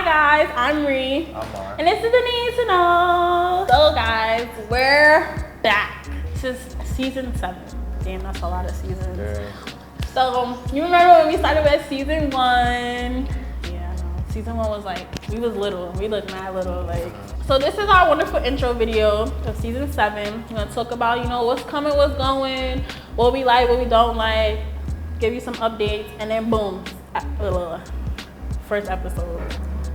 guys, I'm Ree. I'm Mark. And this is the Need to Know. So guys, we're back. This is season 7. Damn, that's a lot of seasons. Yeah. So you remember when we started with season 1? Yeah, no. Season 1 was like, we was little. We looked mad little. Like, so this is our wonderful intro video of season 7. We're gonna talk about, you know, what's coming, what's going, what we like, what we don't like, give you some updates, and then boom, first episode.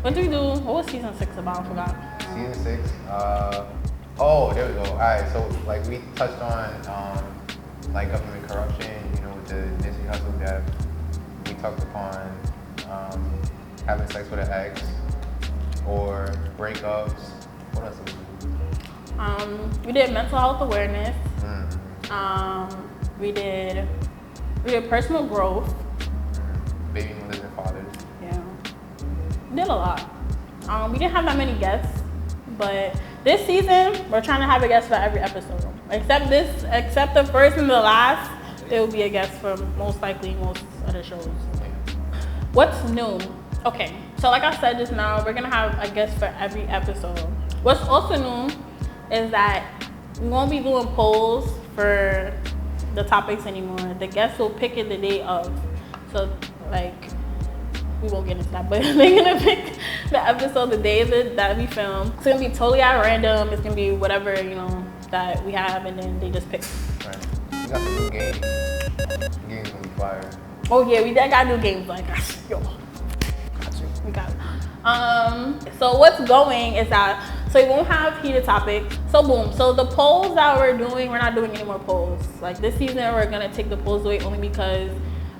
What did we do? What was season 6 about? I forgot. Season 6. Oh, there we go. All right. So like we touched on like government corruption. You know, with the Nipsey Hussle death. We talked upon having sex with an ex or breakups. What else did we do? We did mental health awareness. We did personal growth. Baby mothers and fathers. Yeah. We did a lot. We didn't have that many guests, but this season we're trying to have a guest for every episode. Except the first and the last, there will be a guest for most likely most other shows. What's new? Okay, so like I said just now, we're gonna have a guest for every episode. What's also new is that we won't be doing polls for the topics anymore. The guests will pick it the day of. So like, we won't get into that, but they're gonna pick the episode the day that we film. It's gonna be totally at random. It's gonna be whatever, you know, that we have, and then they just pick. Right. We got some new games. The game's gonna be fire. Oh yeah, we got new games like yo. We got it. So what's going is that, so we won't have heated topics. So boom. So the polls that we're doing, we're not doing any more polls. Like this season, we're gonna take the polls away only because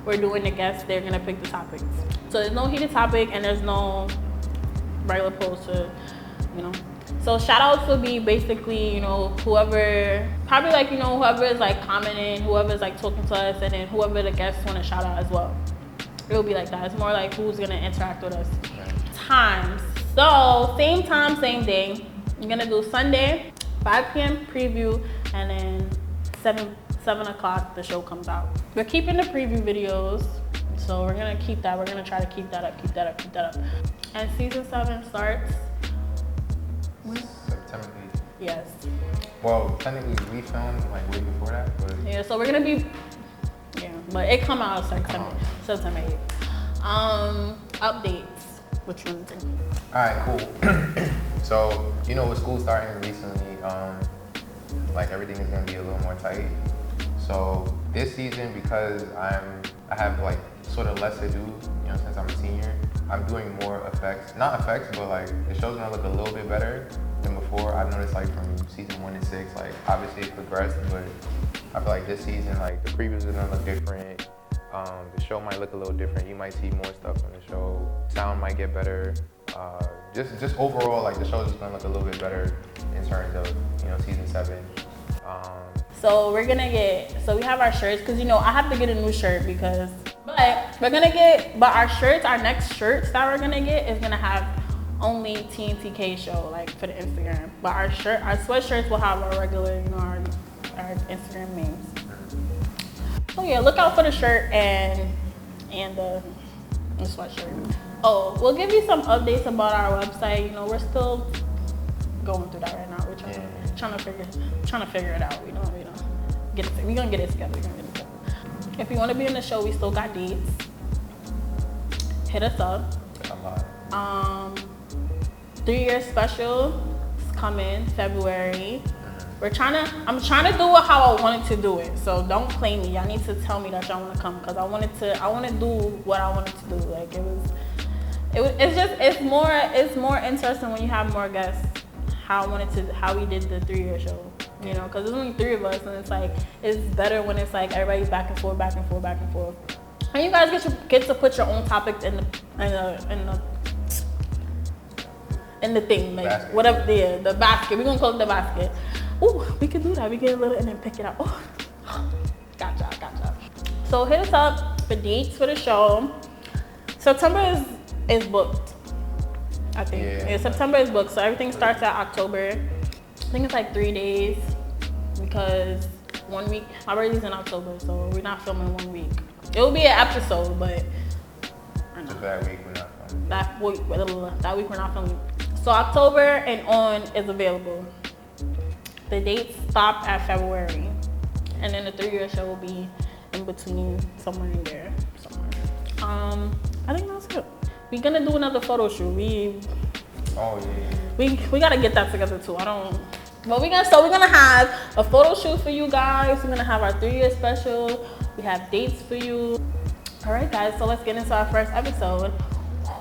we're doing the guests. They're gonna pick the topics. So there's no heated topic and there's no regular polls to, you know. So shout outs will be basically, you know, whoever, probably like, you know, whoever is like commenting, whoever is like talking to us, and then whoever the guests want to shout out as well. It'll be like that. It's more like who's gonna interact with us. Times. So same time, same day. We're gonna do Sunday, 5 p.m. preview, and then 7 o'clock the show comes out. We're keeping the preview videos, so we're gonna keep that. We're gonna try to keep that up. And season 7 starts September 8th. Yes. Well, technically we filmed like way before that, but Yeah, so we're gonna be, yeah, but it come out September 8th. Updates. What you want to think? all right, cool. So you know, with school starting recently, like everything is gonna be a little more tight. So this season, because I have like sort of less to do, you know, since I'm a senior, I'm doing more effects. Not effects, but like the show's gonna look a little bit better than before. I've noticed like from season 1 to 6, like obviously it progressed, but I feel like this season, like the previews are gonna look different. The show might look a little different. You might see more stuff on the show. Sound might get better. Just overall, like the show's just gonna look a little bit better in terms of, you know, season 7. So we're gonna so we have our shirts, because you know I have to get a new shirt but our shirts, our next shirts that we're gonna get is gonna have only TNTK show, like for the Instagram. But our sweatshirts will have our regular, you know, our Instagram names. So yeah, look out for the shirt and the sweatshirt. Oh, we'll give you some updates about our website. You know, we're still going through that right now. We're trying to figure it out. We don't get it. We're gonna get it together. If you want to be in the show, we still got dates. Hit us up. 3-year special is coming February. I'm trying to do it how I wanted to do it. So don't play me. Y'all need to tell me that y'all want to come, because I want to do what I wanted to do. Like it's more interesting when you have more guests. How we did the 3-year show, you know, because there's only 3 of us, and it's like it's better when it's like everybody's back and forth, and you guys get to put your own topics in the thing, like basket. Whatever the basket. We're gonna call it the basket. Ooh, we could do that. We get a little and then pick it up. Oh, gotcha. So hit us up for dates for the show. September is booked. I think. Yeah, September is booked, so everything starts at October. I think it's like 3 days, because 1 week, my birthday's in October, so we're not filming 1 week. It will be an episode, but it's a bad week, we're not filming. That week we're not filming. So October and on is available. The dates stop at February, and then the 3-year show will be in between, somewhere in there, somewhere. I think that's it. We're gonna do another photo shoot. We gotta get that together too. But we're gonna have a photo shoot for you guys. We're gonna have our 3-year special. We have dates for you. All right, guys. So let's get into our first episode.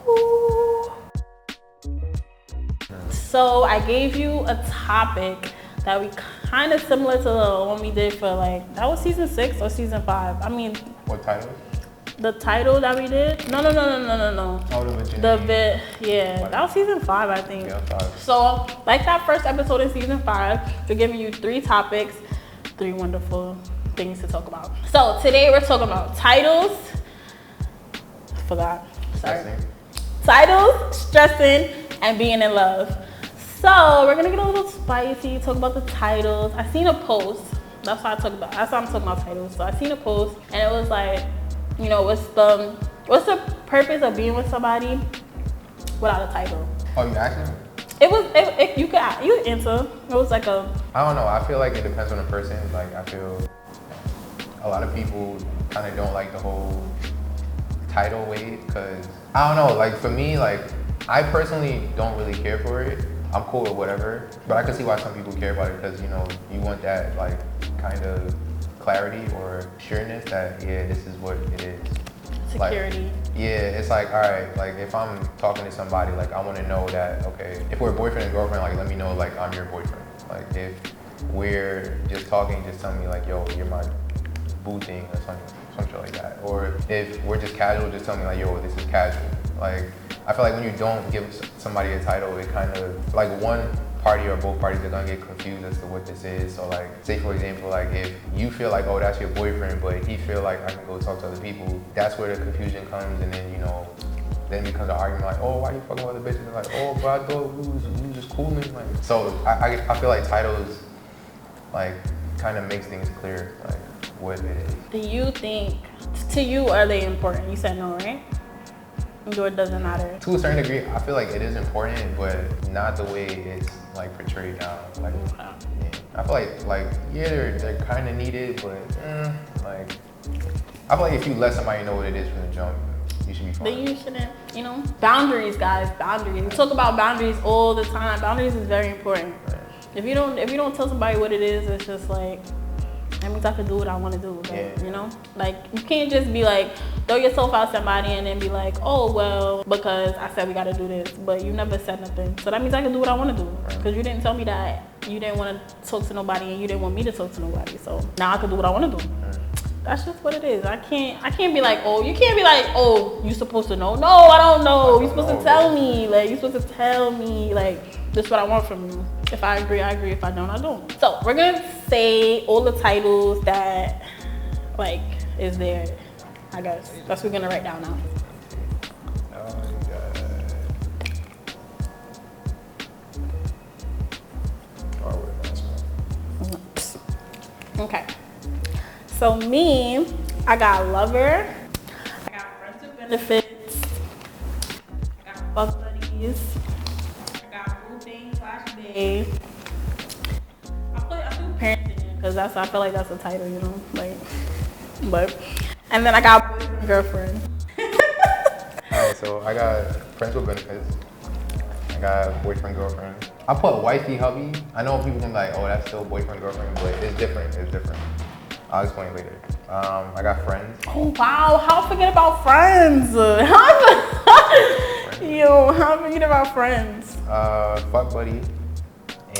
Woo. So I gave you a topic that we kind of similar to the one we did for that was season 6 or season 5. I mean, what title? The title that we did? No. Oh, the virginity. Yeah, that was season 5, I think. Yeah, 5. So, like that first episode in season 5, we're giving you 3 topics, 3 wonderful things to talk about. So today we're talking about titles. I forgot. Sorry. Titles, stressing, and being in love. So we're gonna get a little spicy, talk about the titles. I seen a post. That's why I'm talking about titles. So I seen a post, and it was like, what's the purpose of being with somebody without a title? Oh, you asking? You could answer. It was like a. I don't know. I feel like it depends on the person. Like I feel a lot of people kind of don't like the whole title wave because I don't know. Like for me, like I personally don't really care for it. I'm cool with whatever, but I can see why some people care about it because you want that like kind of clarity or sureness that this is what it is. Security. Like, it's like, all right, like if I'm talking to somebody, like I want to know that, okay, if we're boyfriend and girlfriend, like let me know like I'm your boyfriend. Like if we're just talking, just tell me like, yo, you're my boo thing or some shit like that. Or if we're just casual, just tell me like, yo, this is casual. Like I feel like when you don't give somebody a title, it kind of like one party or both parties are gonna get confused as to what this is. So like, say for example, like if you feel like, oh, that's your boyfriend, but he feel like I can go talk to other people, that's where the confusion comes, and then then it becomes an argument like, oh, why you fucking with other bitches? And like, oh, but I thought we was just cooling. Like, so I feel like titles like kind of makes things clear, like what it is. Do you think to you are they important? You said no, right? Or it doesn't matter? To a certain degree, I feel like it is important, but not the way it's like portrayed now. Like, I feel like they're kind of needed, but like I feel like if you let somebody know what it is from the jump, you should be fine. Then you shouldn't, boundaries, guys, boundaries. We talk about boundaries all the time. Boundaries is very important. Right. If you don't tell somebody what it is, it's just like, that means I can do what I want to do. Like, like you can't just be like, throw yourself out somebody and then be like, oh, well, because I said we got to do this, but you never said nothing. So that means I can do what I want to do because you didn't tell me that you didn't want to talk to nobody and you didn't want me to talk to nobody. So now I can do what I want to do. That's just what it is. I can't be like, oh, you can't be like, oh, you supposed to know. No, I don't know. You're supposed to tell me. Like, you're supposed to tell me, like, this is what I want from you. If I agree, I agree. If I don't, I don't. So we're going to say all the titles that, like, is there, I guess. That's what we're going to write down now. Okay. So me, I got lover, I got friends with benefits, I got fuck buddies, I got boo thing / babe. I put parents in it because I feel like that's the title, and then I got boyfriend, girlfriend. Alright, so I got friends with benefits. I got boyfriend, girlfriend. I put wifey, hubby. I know people can be like, oh, that's still boyfriend, girlfriend, but it's different. I'll explain later. I got friends. Oh wow, how forget about friends? How forget about friends? Fuck buddy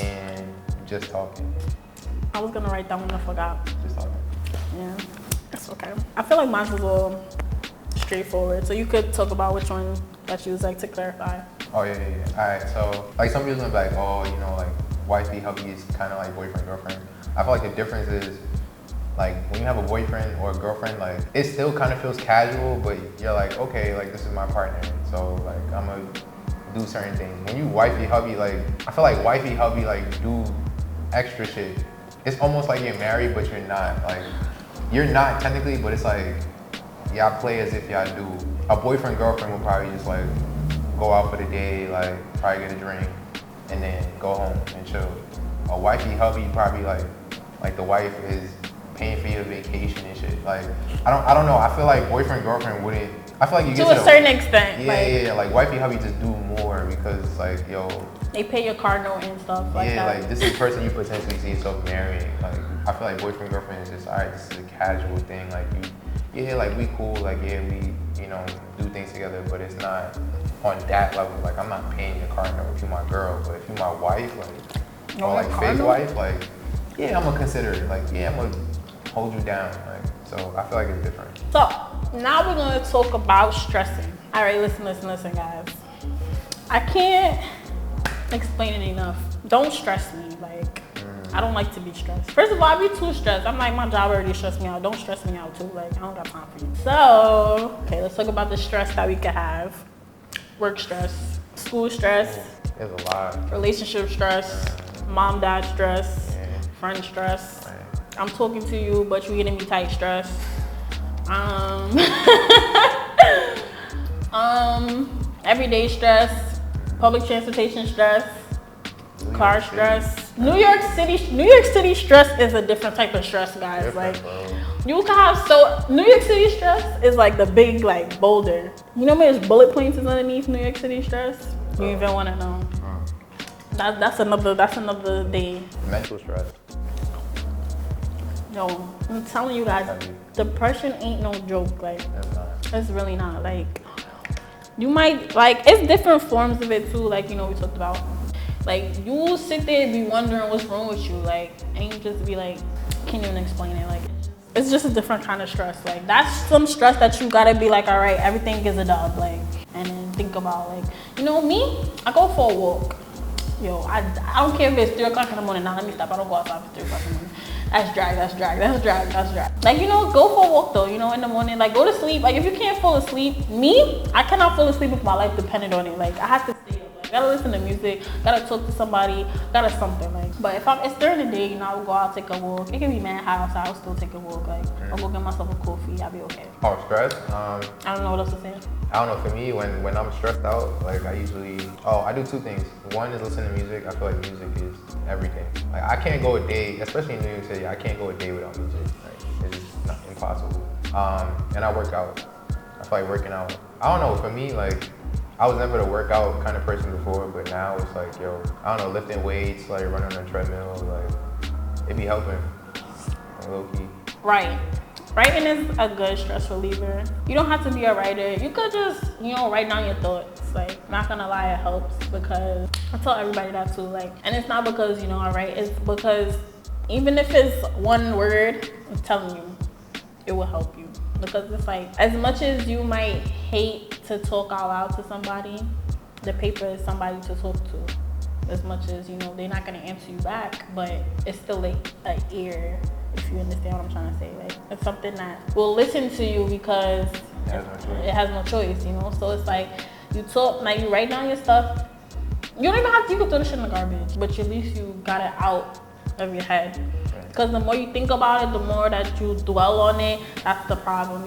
and just talking. I was gonna write that one, I forgot. Just talking. Yeah, that's okay. I feel like mine's a little straightforward, so you could talk about which one that you was like to clarify. Oh yeah. Alright, so like some people gonna be like, oh, like wifey, hubby is kind of like boyfriend, girlfriend. I feel like the difference is, like when you have a boyfriend or a girlfriend, like it still kind of feels casual, but you're like, okay, like this is my partner, so like I'm gonna do certain things. When you wifey, hubby, like I feel like wifey, hubby, like do extra shit. It's almost like you're married, but you're not. Like you're not technically, but it's like y'all play as if y'all do. A boyfriend, girlfriend will probably just like go out for the day, like probably get a drink, and then go home and chill. A wifey hubby probably like the wife is paying for your vacation and shit. Like I don't know. I feel like boyfriend girlfriend wouldn't. I feel like you to get a certain extent. Yeah. Like wifey hubby just do more because like yo. They pay your car note and stuff like that. Yeah, like this is the person you potentially see yourself marrying. Like I feel like boyfriend girlfriend is just alright. This is a casual thing. Like like we cool. Like yeah, we do things together, but it's not on that level. Like I'm not paying your car note if you're my girl, but if you're my wife, like or like fake wife, like yeah, I'm gonna consider it. Like yeah, I'm gonna hold you down. Like so, I feel like it's different. So now we're gonna talk about stressing. All right, listen, guys. I can't explain it enough. Don't stress me. Like I don't like to be stressed. First of all, I be too stressed. I'm like, my job already stressed me out. Don't stress me out too. Like I don't got time for you. So okay, let's talk about the stress that we could have. Work stress, school stress. There's a lot. Relationship stress, mom dad stress, friend stress. I'm talking to you, but you getting me tight stress. Everyday stress, public transportation stress, car stress. New York City stress is a different type of stress, guys. Like you can have New York City stress is like the big like boulder. You know how many bullet points is underneath New York City stress? You even want to know. That's another day. Mental stress. No, I'm telling you guys, depression ain't no joke. Like, it's really not. Like, you might, like, it's different forms of it too. Like, we talked about. Like, you sit there and be wondering what's wrong with you. Like, and you just be like, can't even explain it. Like, it's just a different kind of stress. Like, that's some stress that you gotta be like, all right, everything is a dub. Like, and then think about, like, me, I go for a walk. Yo, I don't care if it's 3 o'clock in the morning. Now, let me stop. I don't go outside for 3 o'clock in the morning. That's drag. Like, go for a walk though, in the morning. Like, go to sleep. Like, if you can't fall asleep, I cannot fall asleep if my life depended on it. Like, I have to stay up. Like, gotta listen to music, gotta talk to somebody, gotta something. Like, but if it's during the day, I will go out, take a walk. It can be mad hot outside, I'll still take a walk. Like, I'll go get myself a coffee, I'll be okay. Oh, stress? I don't know what else to say. I don't know, for me, when I'm stressed out, like I do 2 things. One is listen to music. I feel like music is everything. Like I can't go a day, especially in New York City, I can't go a day without music. Like it's just not impossible. And I work out. I feel like working out. I don't know, for me, like I was never the workout kind of person before, but now it's like, I don't know, lifting weights, like running on a treadmill, like it be helping, low key. Right. Writing is a good stress reliever. You don't have to be a writer. You could just, write down your thoughts. Like, not gonna lie, it helps because I tell everybody that too. Like, and it's not because, I write. It's because even if it's one word, I'm telling you, it will help you. Because it's like, as much as you might hate to talk out loud to somebody, the paper is somebody to talk to. As much as, they're not gonna answer you back, but it's still an ear. If you understand what I'm trying to say, like it's something that will listen to you because it has no choice, So it's like you talk, like you write down your stuff. You don't even have to. You can throw the shit in the garbage, but at least you got it out of your head. Because the more you think about it, the more that you dwell on it. That's the problem,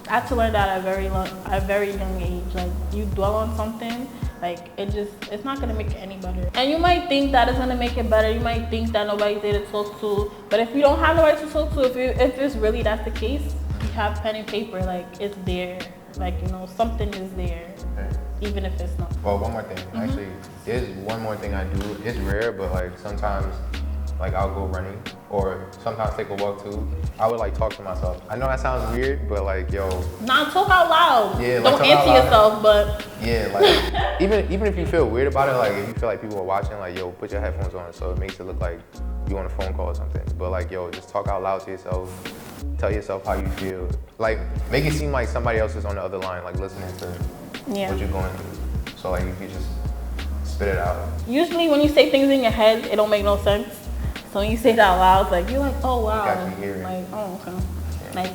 I had to learn that at a very young age. Like you dwell on something. Like, it's not gonna make it any better. And you might think that it's gonna make it better. You might think that nobody's there to talk to. But if you don't have nobody to talk to, if it's really that's the case, you have pen and paper, like, it's there. Like, something is there, even if it's not. Well, one more thing. Actually, there's one more thing I do. It's rare, but, like, sometimes, like, I'll go running or sometimes take a walk, too. I would, like, talk to myself. I know that sounds weird, but, like, Nah, talk out loud. Yeah, don't answer yourself, but... Yeah, like, even if you feel weird about it, like, if you feel like people are watching, like, put your headphones on so it makes it look like you on a phone call or something. But, like, just talk out loud to yourself. Tell yourself how you feel. Like, make it seem like somebody else is on the other line, like, listening to what you're going through. So, like, you can just spit it out. Usually when you say things in your head, it don't make no sense. So when you say it out loud, like, you're like, oh, wow. Like, oh, okay. Yeah. Like,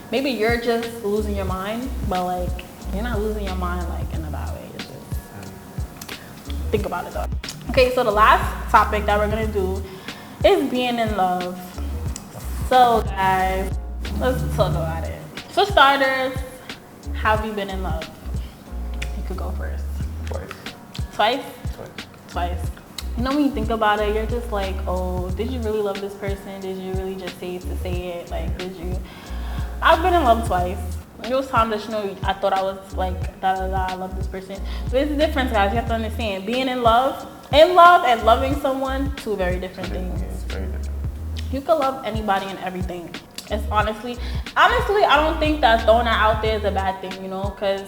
maybe you're just losing your mind, but, like, you're not losing your mind, like, in a bad way. It's just, think about it, though. Okay, so the last topic that we're going to do is being in love. So, guys, let's talk about it. For starters, have you been in love? You could go first. Twice. Twice. You know, when you think about it, you're just like, oh, did you really love this person? Did you really just say it to say it? Like, did you? I've been in love twice. There was times that, you know, I thought I was like, I love this person. But it's a difference, guys. You have to understand. Being in love and loving someone, two very different things. Yeah, very different. You can love anybody and everything. It's honestly, I don't think that throwing that out there is a bad thing, you know, because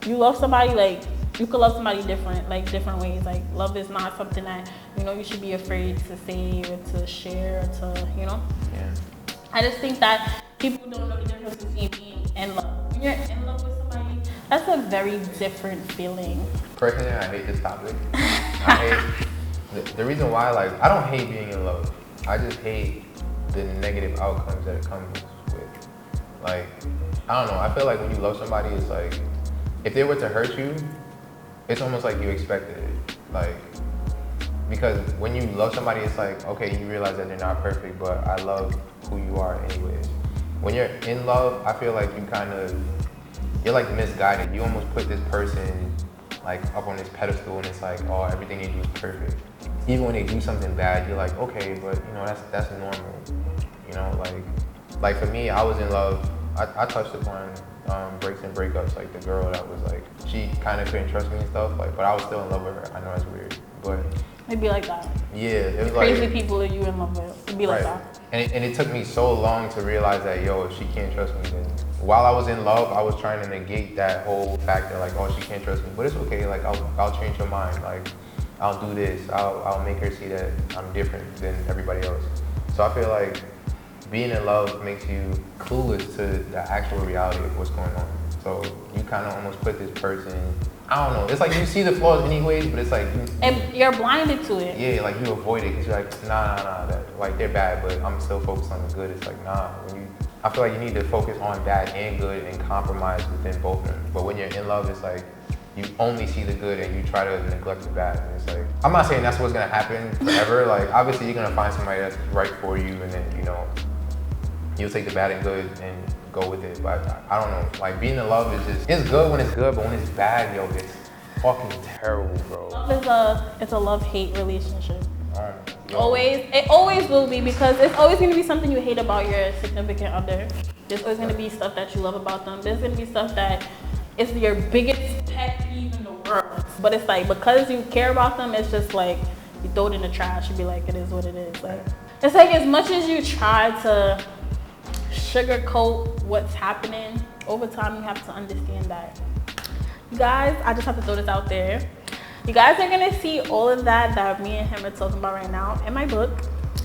you love somebody, like, you could love somebody different ways. Like, love is not something that, you know, you should be afraid to say or to share or to, you know. Yeah. I just think that people don't know the difference between being in love. When you're in love with somebody, that's a very different feeling. Personally, I hate this topic. I hate the reason why, like, I don't hate being in love. I just hate the negative outcomes that it comes with. Like, I don't know. I feel like when you love somebody, it's like, if they were to hurt you, it's almost like you expected it. Like, because when you love somebody, it's like, okay, you realize that they're not perfect, but I love who you are anyways. When you're in love, I feel like you're like misguided. You almost put this person like up on this pedestal and it's like, oh, everything they do is perfect. Even when they do something bad, you're like, okay, but you know, that's normal. You know, like for me, I was in love. I touched upon breaks and breakups, like the girl that was like, she kind of couldn't trust me and stuff, like, but I was still in love with her. I know that's weird, but It'd be like that. yeah, it was Crazy like people that you in love with. It'd be like that. And it took me so long to realize that, yo, if she can't trust me, then while I was in love, I was trying to negate that whole factor, like, oh, she can't trust me, but it's okay, like, I'll change her mind, like, I'll do this, I'll make her see that I'm different than everybody else. So I feel like being in love makes you clueless to the actual reality of what's going on. So you kind of almost put this person, I don't know, it's like you see the flaws anyways, but it's like and you're blinded to it. Yeah, like you avoid it because you're like, nah, like they're bad, but I'm still focused on the good. It's like, nah, I feel like you need to focus on bad and good and compromise within both of them. But when you're in love, it's like you only see the good and you try to neglect the bad. And it's like, I'm not saying that's what's gonna happen forever. Like, obviously you're gonna find somebody that's right for you, and then, you know, you'll take the bad and good and go with it. But I don't know, like, being in love is just, it's good when it's good, but when it's bad, yo, it's fucking terrible, bro. Love is a love-hate relationship. Yo. It always will be, because it's always gonna be something you hate about your significant other. There's always gonna be stuff that you love about them. There's gonna be stuff that is your biggest pet peeve in the world. But it's like, because you care about them, it's just like, you throw it in the trash and be like, it is what it is. Like, it's like, as much as you try to sugarcoat what's happening, over time you have to understand that. You guys, I just have to throw this out there. You guys are gonna see all of that me and him are talking about right now in my book.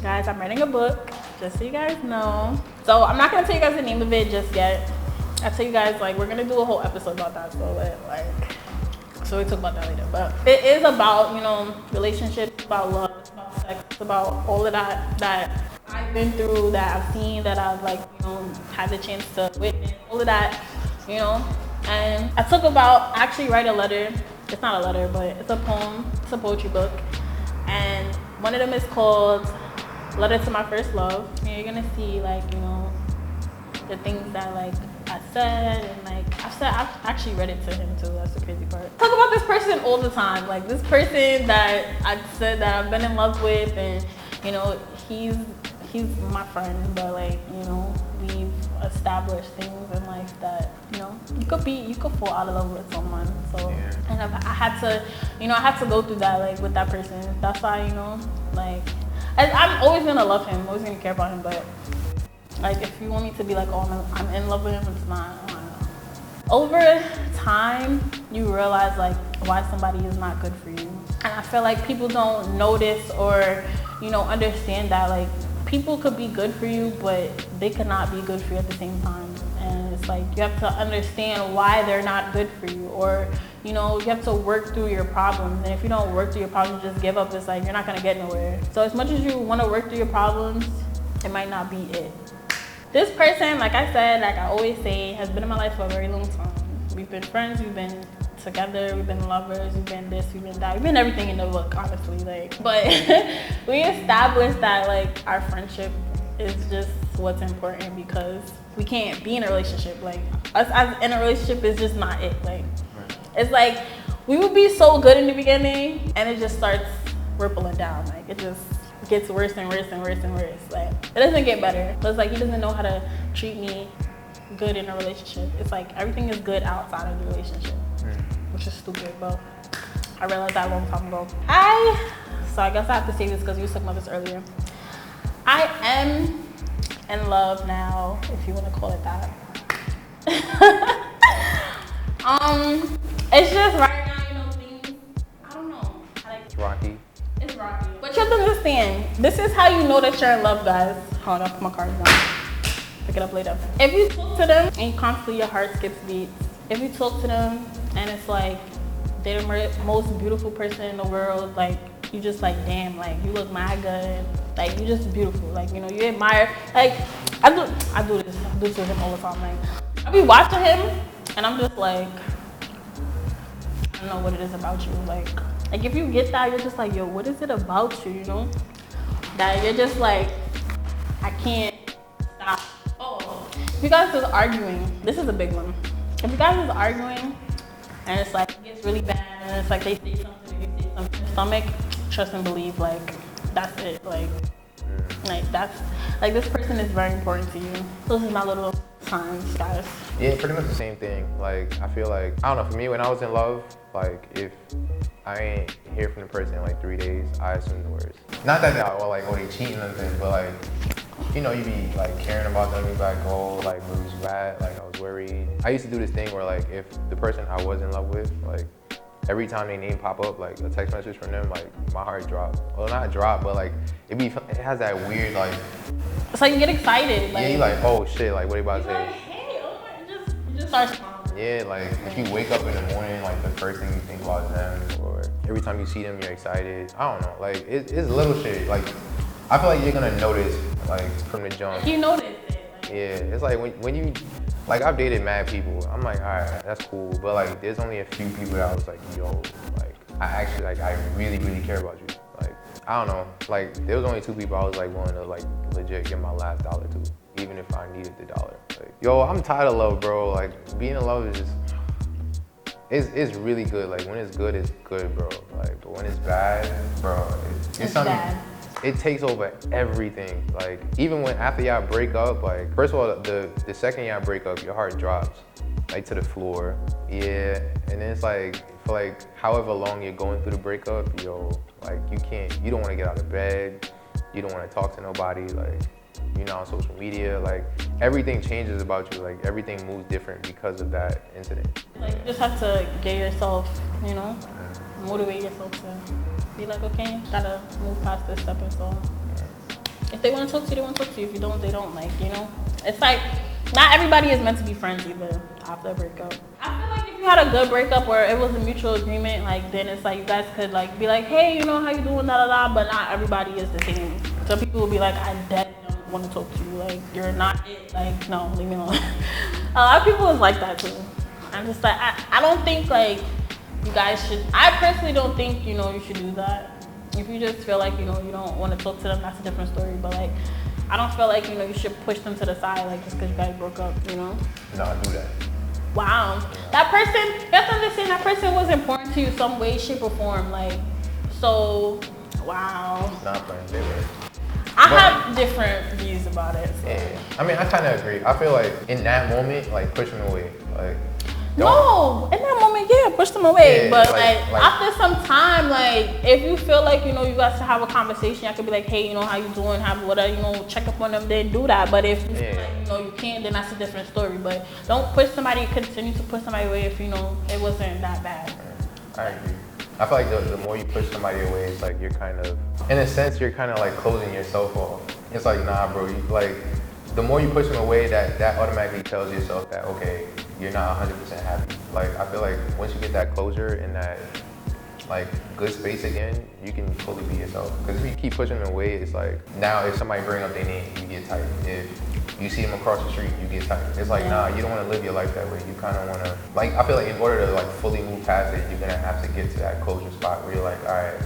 Guys, I'm writing a book, just so you guys know. So I'm not gonna tell you guys the name of it just yet. I'll tell you guys, like, we're gonna do a whole episode about that, so we talk about that later. But it is about, you know, relationships, about love, it's about sex, it's about all of that I've been through, that I've seen, that I've, like, you know, had the chance to witness, all of that, you know. And I actually write a letter. It's not a letter, but it's a poem. It's a poetry book. And one of them is called Letter to My First Love. And you're gonna see, like, you know, the things that, like, I said, and like I've actually read it to him too. That's the crazy part. Talk about this person all the time, like this person that I said that I've been in love with, and you know, he's my friend, but like, you know, we've established things in life that, you know, you could fall out of love with someone. So yeah. And I had to go through that, like, with that person. That's why, you know, like, I'm always gonna love him, always gonna care about him, but like, if you want me to be like, oh, I'm in love with him, it's not. I don't know. Over time, you realize, like, why somebody is not good for you. And I feel like people don't notice or, you know, understand that, like, people could be good for you, but they could not be good for you at the same time. And it's like, you have to understand why they're not good for you, or, you know, you have to work through your problems. And if you don't work through your problems, just give up, it's like, you're not gonna get nowhere. So as much as you wanna work through your problems, it might not be it. This person, like I said, like I always say, has been in my life for a very long time. We've been friends, we've been together, we've been lovers, we've been this, we've been that, we've been everything in the book, honestly. Like, but we established that, like, our friendship is just what's important, because we can't be in a relationship. Like, us as in a relationship is just not it. Like, it's like we would be so good in the beginning, and it just starts rippling down. Like it just gets worse and worse and worse and worse. Like it doesn't get better. But it's like he doesn't know how to treat me good in a relationship. It's like everything is good outside of the relationship, which is stupid. But I realized that a long time ago. So I guess I have to say this because you was talking about this earlier. I am in love now, if you want to call it that. It's just right now, you know, things, I don't know. It's rocky. It's rocky. But you have to understand, this is how you know that you're in love, guys. Hold on, my car's down. Pick it up later. If you talk to them and constantly your heart skips beats, if you talk to them and it's like they're the most beautiful person in the world, like you just like, damn, like you look mad good, like you just beautiful, like, you know, you admire, like I do this with him all the time. Like I be watching him and I'm just like, I don't know what it is about you. Like if you get that, you're just like, yo, what is it about you, you know? That you're just like, I can't stop. Oh, if you guys is arguing, this is a big one. If you guys is arguing and it's like, it gets really bad and it's like they say something, you say something in your stomach, trust and believe, like, that's it. Like that's, like this person is very important to you. So this is my little signs, guys. Yeah, pretty much the same thing. Like, I feel like, I don't know, for me, when I was in love, like, if I ain't hear from the person in like 3 days, I assume the worst. Not that they cheating and things, but like, you know, you be like caring about them, you be like, oh, like, where was you at? Like, I was worried. I used to do this thing where like, if the person I was in love with, like, every time their name pop up, like a text message from them, like my heart dropped. Well, not drop, but like it has that weird like. It's like you get excited. Like, yeah, you like, oh shit, like what are you about to say? Like, hey, oh my, you just start smiling. Yeah, like if you wake up in the morning, like the first thing you think about is them, or every time you see them, you're excited. I don't know, like it's little shit. Like I feel like you're gonna notice, like from the jump. You notice it. Like, yeah, it's like when you. Like, I've dated mad people. I'm like, all right, that's cool. But like, there's only a few people that I was like, yo, like, I actually, like, I really, really care about you. Like, I don't know. Like, there was only 2 people I was like willing to like legit give my last dollar to, even if I needed the dollar. Like, yo, I'm tired of love, bro. Like, being in love is just, it's really good. Like, when it's good, bro. Like, but when it's bad, bro, it's something. Bad. It takes over everything. Like, even when after y'all break up, like, first of all, the second y'all break up, your heart drops, like, to the floor. Yeah, and then it's like, for like, however long you're going through the breakup, yo, like, you don't want to get out of bed, you don't want to talk to nobody, like, you're not on social media, like, everything changes about you, like, everything moves different because of that incident. Like, you just have to get yourself, you know, motivate yourself to be like, okay, gotta move past this stepping stone. If they want to talk to you, they want to talk to you. If you don't, they don't. Like, you know, it's like not everybody is meant to be friends either after a breakup. I feel like if you had a good breakup where it was a mutual agreement, like then it's like you guys could like be like, hey, you know, how you doing, da da da. But not everybody is the same. So people will be like, I dead don't want to talk to you. Like you're not it. Like no, leave me alone. A lot of people is like that too. I'm just like, I don't think like. You guys should, I personally don't think, you know, you should do that. If you just feel like, you know, you don't want to talk to them, that's a different story. But like, I don't feel like, you know, you should push them to the side, like just because you guys broke up, you know? No, I do that. Wow. That person, you have to understand, that person was important to you some way, shape, or form. Like, so, wow. Not playing, they were. I have different views about it. So. Yeah, I mean, I kind of agree. I feel like in that moment, like, push them away. Like, no, in that moment, yeah, push them away. Yeah, but like after some time, like if you feel like, you know, you guys to have a conversation, I could be like, hey, you know, how you doing? Have whatever, you know, check up on them, then do that. But if you feel like, you know, you can't, then that's a different story. But don't push somebody, continue to push somebody away if you know it wasn't that bad. I agree. I feel like the more you push somebody away, it's like you're kind of, in a sense, you're kind of like closing yourself off. It's like, nah, bro, you like, the more you push them away, that automatically tells yourself that, okay, you're not 100% happy. Like, I feel like once you get that closure and that, like, good space again, you can fully be yourself. Because if you keep pushing them away, it's like, now if somebody bring up their name, you get tight. If you see them across the street, you get tight. It's like, nah, you don't want to live your life that way. You kind of want to, like, I feel like in order to, like, fully move past it, you're going to have to get to that closure spot where you're like, all right,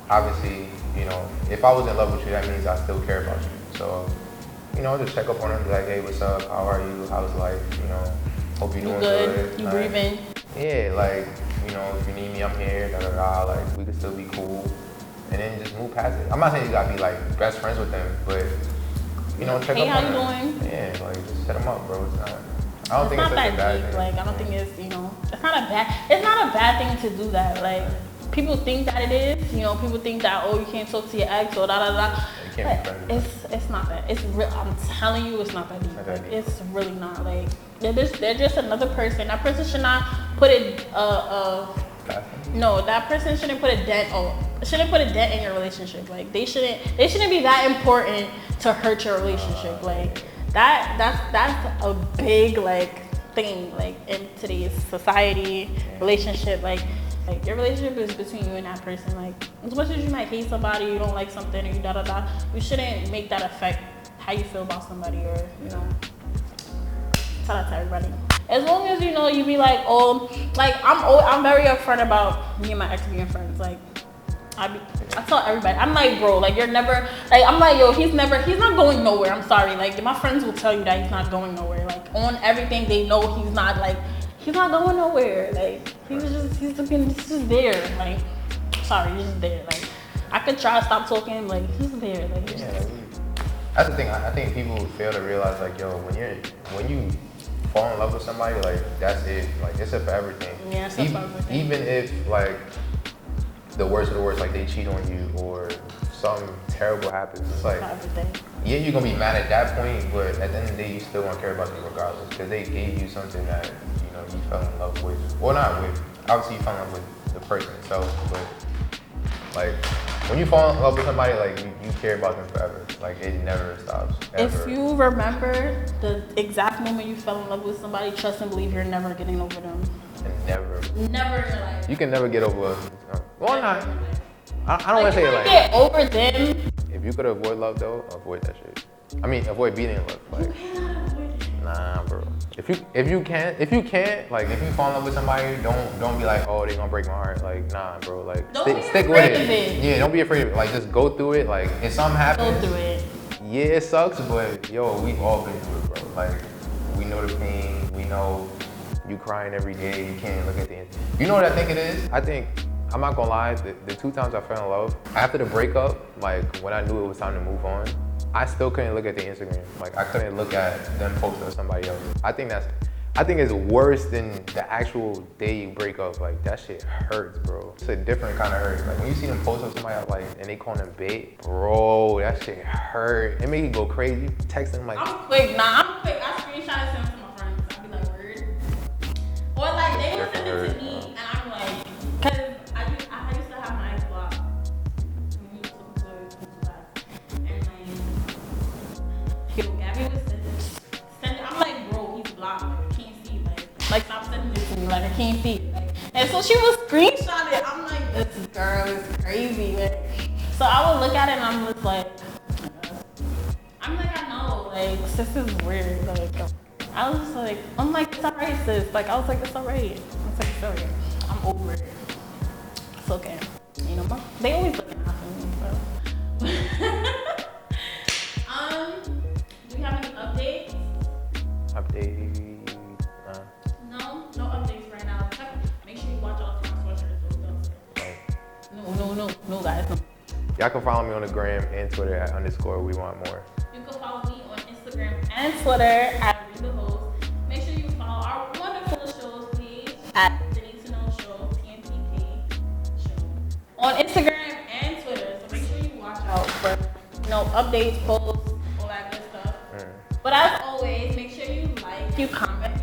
obviously, you know, if I was in love with you, that means I still care about you. So, you know, just check up on them, be like, hey, what's up? How are you? How's life? You know, hope you're doing good. You breathing? Yeah, like, you know, if you need me, I'm here, da da da, like, we can still be cool. And then just move past it. I'm not saying you gotta be like best friends with them, but you know, check up on them. Hey, how you doing? Yeah, like just set them up, bro. It's not. I don't think it's it's not such a that bad deep. thing. Like I don't think it's it's not a bad thing to do that. Like people think that it is. You know, people think that you can't talk to your ex or da da da. You can't be friends. It's not that. It's real. I'm telling you, it's not that deep. Not that Like, deep. it's really not. Like they're just another person. That person should not put it. No, that person shouldn't put a dent. Shouldn't put a dent in your relationship. Like they shouldn't be that important to hurt your relationship. Like that's a big like thing like in today's society, relationship. Like your relationship is between you and that person. Like as much as you might hate somebody, you don't like something, or you da da da, you shouldn't make that affect how you feel about somebody, or Shout out to everybody. As long as you be like, I'm very upfront about me and my ex being friends. Like, I tell everybody, I'm like, bro, like you're never, like I'm like, yo, he's not going nowhere. I'm sorry, like my friends will tell you that he's not going nowhere. Like on everything, they know he's not going nowhere. Like he's just there. Like, sorry, he's just there. Like I could try to stop talking, like he's there. Like that's the thing. I think people fail to realize, like, yo, when you fall in love with somebody, like that's it. Like it's a forever thing. Yeah, it's a forever thing. Even if like the worst of the worst, like they cheat on you or something terrible happens, it's like yeah, you're gonna be mad at that point, but at the end of the day, you still gonna care about them regardless because they gave you something that you fell in love with. Well, not with. Obviously, you fell in love with the person itself, but like when you fall in love with somebody, like you care about them forever. Like it never stops. Ever. If you remember the exact moment you fell in love with somebody, trust and believe you're never getting over them. And never in your life. You can never get over. Well, not. I don't want to say like. Get over them. If you could avoid love though, avoid that shit. I mean, avoid being in love. Like, you cannot avoid it. Nah, bro. If you can't, like, if you fall in love with somebody, don't be like, oh, they gonna break my heart. Like, nah, bro. Like, stick with it. Yeah, don't be afraid of it. Like, just go through it. Like, if something happens, go through it. Yeah, it sucks, but yo, we've all been through it, bro. Like, we know the pain. We know you crying every day. You can't look at the end. You know what I think it is? I think, I'm not gonna lie, the 2 times I fell in love, after the breakup, like, when I knew it was time to move on, I still couldn't look at the Instagram. Like, I couldn't look at them post of somebody else. I think it's worse than the actual day you break up. Like, that shit hurts, bro. It's a different kind of hurt. Like, when you see them post of somebody else, like, and they call them babe, bro, that shit hurt. It make you go crazy. Text them like, I'm quick. I screenshot and send it to my friends. I be like, word. Or like, they would send it to me, and I'm like, cause I used to have my ex blocked. Gabby would send it. I'm like, bro, he's blocked. Like, I can't see. Like stop sending this to me. Like, I can't see. Like, and so she would screenshot it. I'm like, this girl is crazy. Like, so I would look at it and I'm just like, I know. Like, sis is weird. Like, I was just like, I'm like, it's alright, sis. Like, I was like, it's alright. I was like, it's alright. I'm over it. It's okay. They always looking out for me, bro. Do we have any updates? No updates right now. Make sure you watch all the sweatshirts. No, guys. No. Y'all can follow me on the gram and Twitter at _WeWantMore. You can follow me on Instagram and Twitter at @ReadTheHost. Make sure you follow our wonderful shows, please, at The Need to Know Show, TNTK Show, on Instagram and Twitter. So make sure you watch out for updates, posts, all that good stuff. But as always, make sure you like, you comment,